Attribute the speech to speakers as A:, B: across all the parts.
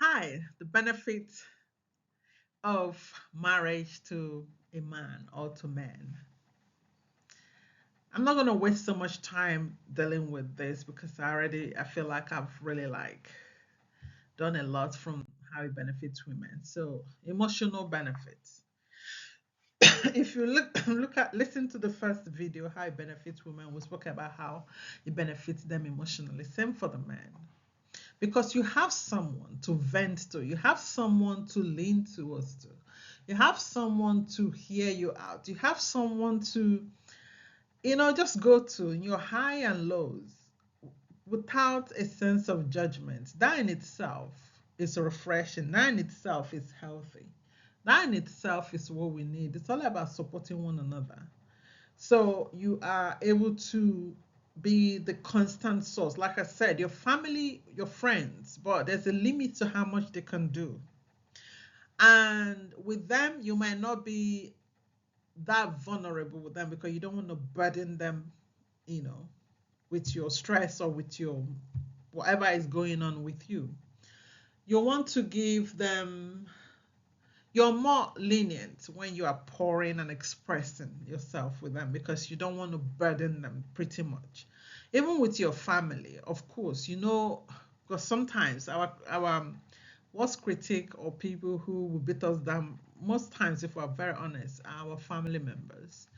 A: Hi, the benefit of marriage to a man or to men. I'm not going to waste so much time dealing with this because I feel like I've really done a lot from how it benefits women. So, emotional benefits. If you listen to the first video, how it benefits women, we spoke about how it benefits them emotionally. Same for the men. Because you have someone to vent to, you have someone to lean towards to, you have someone to hear you out, you have someone to, just go to in your high and lows without a sense of judgment. That in itself is refreshing, that in itself is healthy, that in itself is what we need. It's all about supporting one another, so you are able to be the constant source. Like I said, your family, your friends, but there's a limit to how much they can do. And with them, you might not be that vulnerable with them because you don't want to burden them, you know, with your stress or with your whatever is going on with you. You want to give them, you're more lenient when you are pouring and expressing yourself with them because you don't want to burden them pretty much. Even with your family, of course, because sometimes our worst critic or people who will beat us down, most times, if we're very honest, are our family members.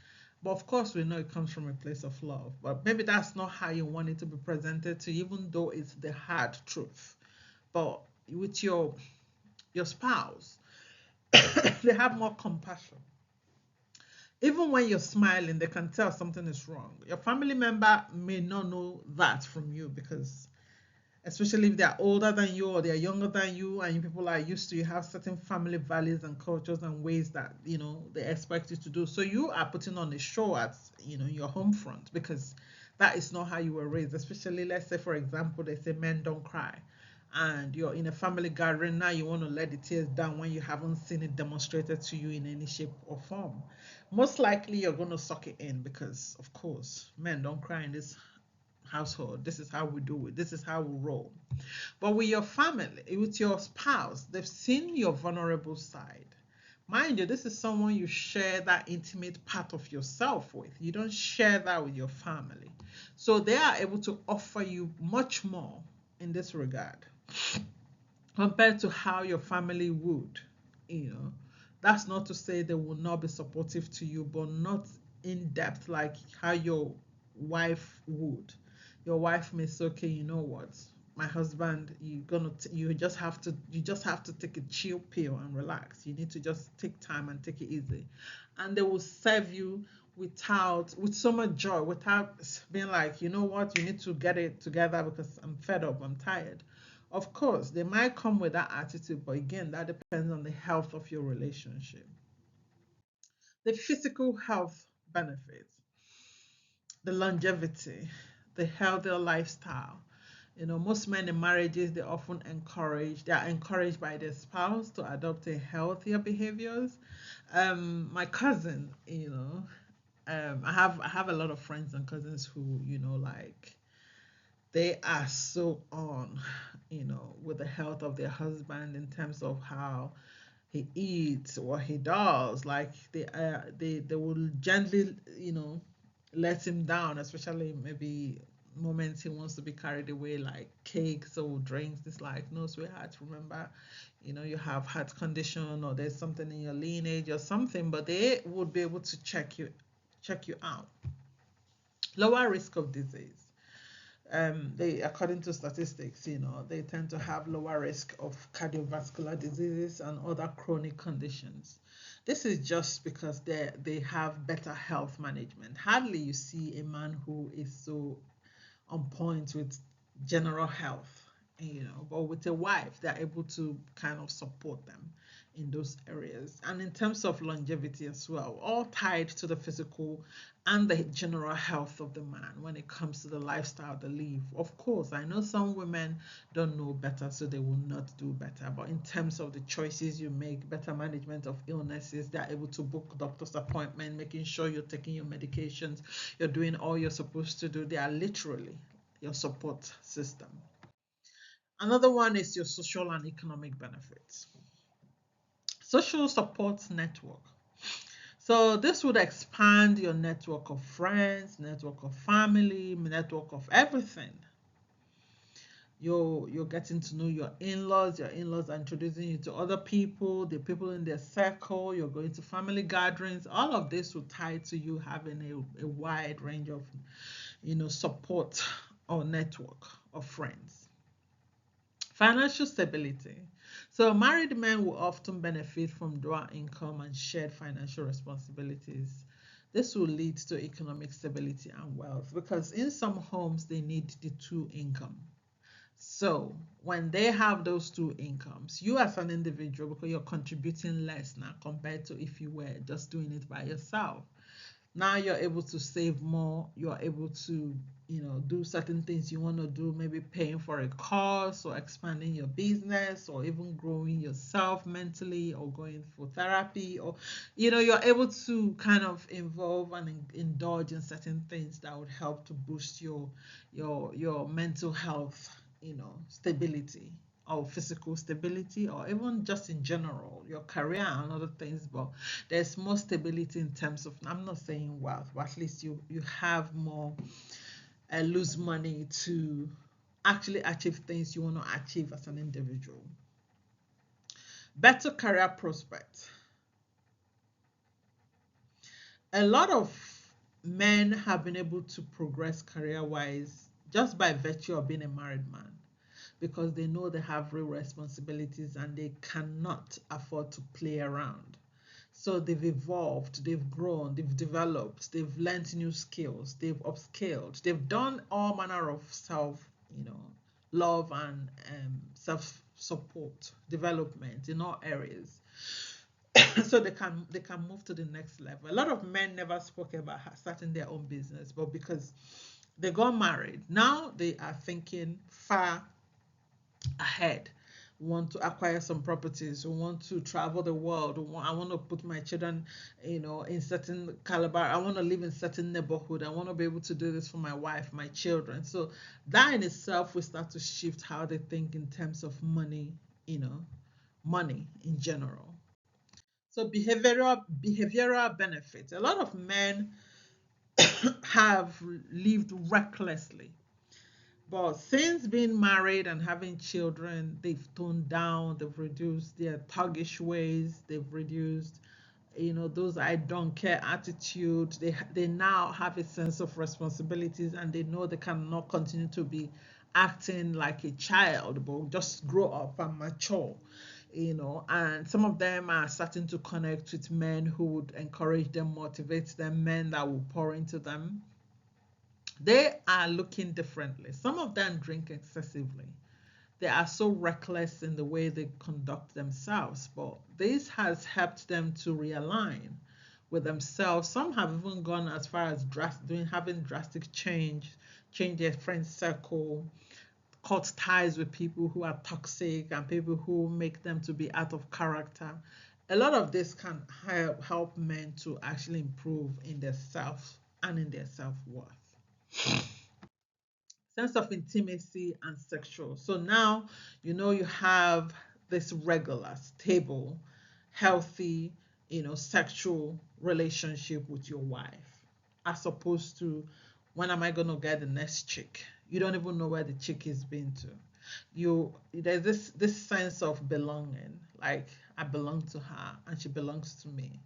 A: But of course, we know it comes from a place of love. But maybe that's not how you want it to be presented to, you, even though it's the hard truth. But with your spouse, they have more compassion. Even when you're smiling, they can tell something is wrong. Your family member may not know that from you because, especially if they're older than you or they're younger than you, and you people are used to, you have certain family values and cultures and ways that they expect you to do. So you are putting on a show at your home front because that is not how you were raised. Especially, let's say, for example, they say men don't cry, and you're in a family gathering now, you want to let the tears down when you haven't seen it demonstrated to you in any shape or form. Most likely you're going to suck it in because, of course, men don't cry in this household. This is how we do it, this is how we roll. But with your family, with your spouse, they've seen your vulnerable side. Mind you, this is someone you share that intimate part of yourself with. You don't share that with your family. So they are able to offer you much more in this regard compared to how your family would. You know, that's not to say they will not be supportive to you, but not in depth like how your wife would. Your wife may say, okay, you know what, my husband, you just have to take a chill pill and relax. You need to just take time and take it easy, and they will serve you with so much joy, without being like, you know what, you need to get it together because I'm fed up, I'm tired. Of course, they might come with that attitude, but again, that depends on the health of your relationship. The physical health benefits, the longevity, the healthier lifestyle. Most men in marriages, they are encouraged by their spouse to adopt a healthier behaviors. My cousin, I have a lot of friends and cousins who, like, they are so on, with the health of their husband in terms of how he eats, what he does. Like they will gently, let him down, especially maybe moments he wants to be carried away, like cakes or drinks. It's like, no, sweetheart, remember, you have heart condition or there's something in your lineage or something, but they would be able to check you out. Lower risk of disease. They, according to statistics, they tend to have lower risk of cardiovascular diseases and other chronic conditions. This is just because they have better health management. Hardly you see a man who is so on point with general health, but with a wife, they're able to kind of support them in those areas. And in terms of longevity as well, all tied to the physical and the general health of the man when it comes to the lifestyle they live. Of course, I know some women don't know better, so they will not do better. But in terms of the choices you make, better management of illnesses, they're able to book doctor's appointment, making sure you're taking your medications, you're doing all you're supposed to do. They are literally your support system. Another one is your social and economic benefits. Social support network. So this would expand your network of friends, network of family, network of everything. You're getting to know your in-laws are introducing you to other people, the people in their circle, you're going to family gatherings. All of this will tie to you having a wide range of support or network of friends. Financial stability. So married men will often benefit from dual income and shared financial responsibilities. This will lead to economic stability and wealth because in some homes they need the two income. So when they have those two incomes, you as an individual, because you're contributing less now compared to if you were just doing it by yourself, now you're able to save more. You're able to do certain things you want to do, maybe paying for a course or expanding your business or even growing yourself mentally or going for therapy, or you're able to kind of involve and indulge in certain things that would help to boost your mental health, stability, or physical stability, or even just in general your career and other things. But there's more stability in terms of, I'm not saying wealth, but at least you have more lose money to actually achieve things you want to achieve as an individual. Better career prospects. A lot of men have been able to progress career wise just by virtue of being a married man, because they know they have real responsibilities and they cannot afford to play around. So they've evolved, they've grown, they've developed, they've learned new skills, they've upscaled, they've done all manner of self, love and self support development in all areas. So they can move to the next level. A lot of men never spoke about starting their own business, but because they got married, now they are thinking far ahead. Want to acquire some properties, want to travel the world, I want to put my children in certain caliber, I want to live in certain neighborhood, I want to be able to do this for my wife, my children. So that in itself will start to shift how they think in terms of money, you know money in general. So behavioral benefits. A lot of men have lived recklessly, but since being married and having children, they've toned down, they've reduced their thuggish ways, they've reduced, those I don't care attitude. They now have a sense of responsibilities and they know they cannot continue to be acting like a child, but just grow up and mature. And some of them are starting to connect with men who would encourage them, motivate them, men that will pour into them. They are looking differently. Some of them drink excessively. They are so reckless in the way they conduct themselves, but this has helped them to realign with themselves. Some have even gone as far as having drastic change their friend circle, cut ties with people who are toxic and people who make them to be out of character. A lot of this can help men to actually improve in their self and in their self-worth. Sense of intimacy and sexual. So now you have this regular, stable, healthy, sexual relationship with your wife, as opposed to when am I gonna get the next chick? You don't even know where the chick is been to. There's this sense of belonging, like I belong to her and she belongs to me.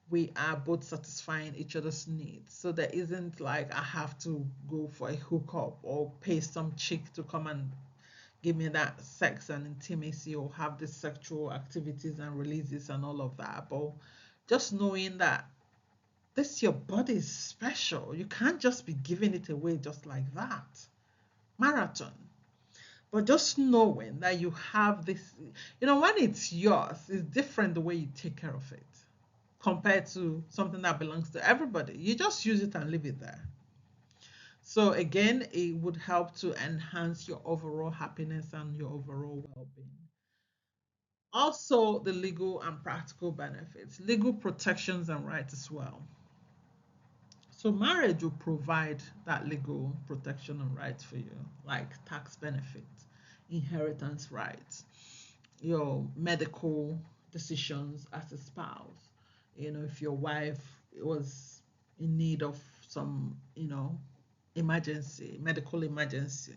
A: We are both satisfying each other's needs. So there isn't like I have to go for a hookup or pay some chick to come and give me that sex and intimacy or have these sexual activities and releases and all of that. But just knowing that this your body is special. You can't just be giving it away just like that. Marathon. But just knowing that you have this, when it's yours, it's different the way you take care of it compared to something that belongs to everybody. You just use it and leave it there. So again, it would help to enhance your overall happiness and your overall well-being. Also, the legal and practical benefits, legal protections and rights as well. So marriage will provide that legal protection and rights for you, like tax benefits. inheritance rights, your medical decisions as a spouse. If your wife was in need of some, emergency, medical emergency,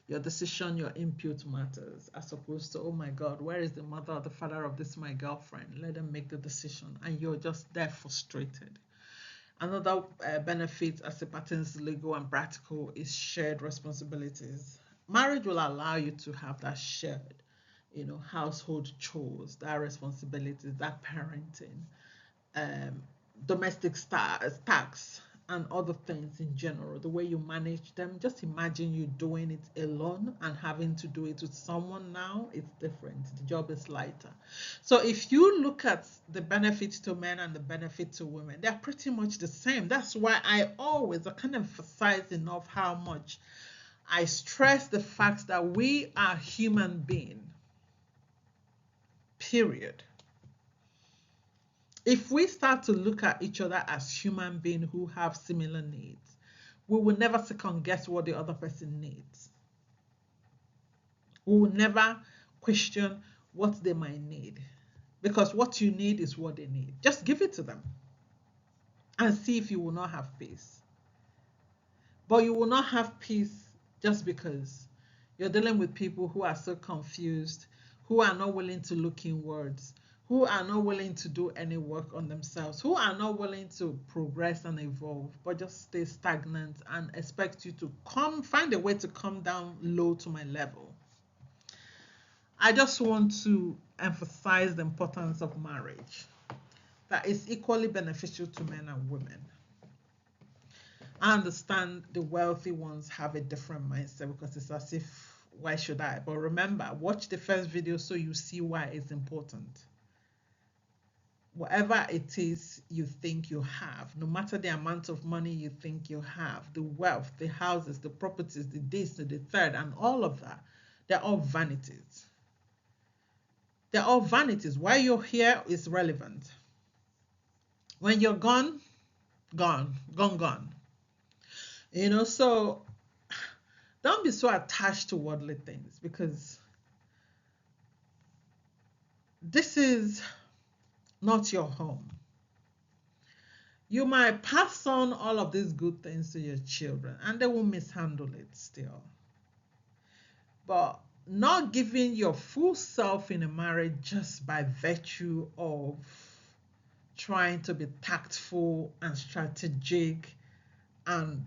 A: your decision, your input matters, as opposed to, oh my God, where is the mother or the father of this my girlfriend? Let them make the decision, and you're just there frustrated. Another benefit as it pertains to legal and practical is shared responsibilities. Marriage will allow you to have that shared, household chores, that responsibilities, that parenting, um, domestic tax, and other things in general, the way you manage them. Just imagine you doing it alone and having to do it with someone now. It's different. The job is lighter. So if you look at the benefits to men and the benefit to women, they're pretty much the same. That's why I can't emphasize enough how much I stress the fact that we are human beings, period. If we start to look at each other as human beings who have similar needs, we will never second guess what the other person needs. We will never question what they might need, because what you need is what they need. Just give it to them and see if you will not have peace. But you will not have peace just because you're dealing with people who are so confused, who are not willing to look inwards, who are not willing to do any work on themselves, who are not willing to progress and evolve, but just stay stagnant and expect you to find a way to come down low to my level. I just want to emphasize the importance of marriage, that is equally beneficial to men and women. I understand the wealthy ones have a different mindset, because it's as if, why should I? But remember, watch the first video so you see why it's important. Whatever it is you think you have, no matter the amount of money you think you have, the wealth, the houses, the properties, the this, the third, and all of that, they're all vanities. They're all vanities. Why you're here is relevant. When you're gone, gone, gone, gone. So don't be so attached to worldly things, because this is not your home. You might pass on all of these good things to your children and they will mishandle it still. But not giving your full self in a marriage just by virtue of trying to be tactful and strategic and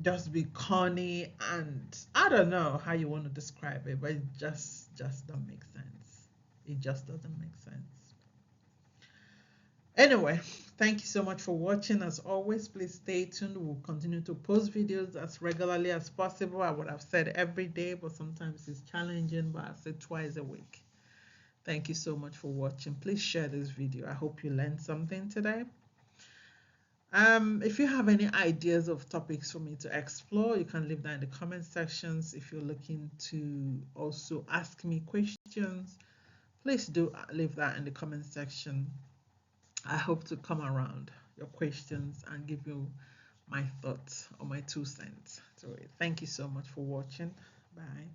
A: just be corny, and I don't know how you want to describe it, but it just don't make sense. It just doesn't make sense. Anyway, thank you so much for watching. As always, please stay tuned. We'll continue to post videos as regularly as possible. I would have said every day, but sometimes it's challenging, but I said twice a week. Thank you so much for watching. Please share this video. I hope you learned something today. If you have any ideas of topics for me to explore, you can leave that in the comment sections. If you're looking to also ask me questions, please do leave that in the comment section. I hope to come around your questions and give you my thoughts or my 2 cents to it. Thank you so much for watching. Bye.